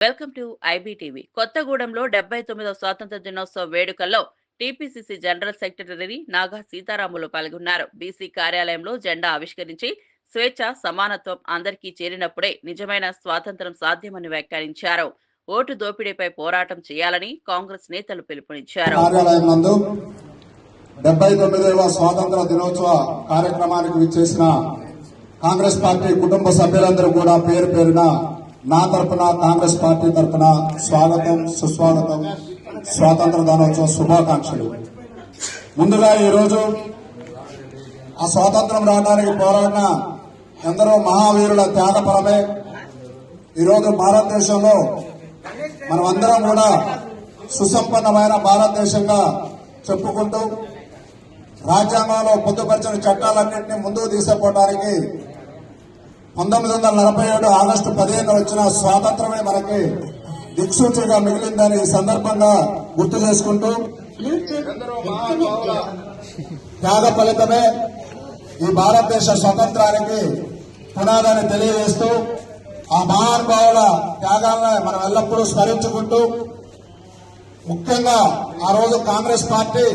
Welcome to IBTV. కొత్తగూడెంలో 79వ స్వాతంత్ర దినోత్సవ వేడుకల్లో టీపీసీసీ జనరల్ సెక్రటరీ నాగా సీతారాములు పాల్గొన్నారు. బీసీ కార్యాలయంలో జెండా ఆవిష్కరించి స్వేచ్ఛ, సమానత్వం అందరికీ చేరినప్పుడే నిజమైన స్వాతంత్ర్యం సాధ్యమని వ్యాఖ్యానించారు. ఓటు దోపిడీపై పోరాటం చేయాలని కాంగ్రెస్ నేతలు పిలుపునిచ్చారు. 79వ స్వాతంత్ర దినోత్సవ కార్యక్రమానికి విచ్చేసిన కాంగ్రెస్ పార్టీ కుటుంబ సభ్యులందరూ కూడా పేరు పేరున నా తరపున కాంగ్రెస్ పార్టీ తరపున స్వాగతం, సుస్వాగతం, స్వాతంత్ర దినోత్సవ శుభాకాంక్షలు. ముందుగా ఈరోజు ఆ స్వాతంత్రం రావడానికి పోరాడిన ఎందరో మహావీరుల త్యాగపరమే ఈరోజు భారతదేశంలో మనమందరం కూడా సుసంపన్నమైన భారతదేశంగా చెప్పుకుంటూ రాజ్యాంగంలో పొందుపరిచిన చట్టాలన్నింటినీ ముందుకు తీసుకుపోవడానికి 1947 ఆగస్టు 15 వచ్చిన స్వాతంత్రమే మనకి దిక్సూచిగా మిగిలిందని ఈ సందర్భంగా గుర్తు చేసుకుంటూ త్యాగ ఫలితమే ఈ భారతదేశ స్వతంత్రానికి పునాదని తెలియజేస్తూ ఆ మహానుభావుల త్యాగాలను మనం ఎల్లప్పుడూ స్మరించుకుంటూ ముఖ్యంగా ఆ రోజు కాంగ్రెస్ పార్టీ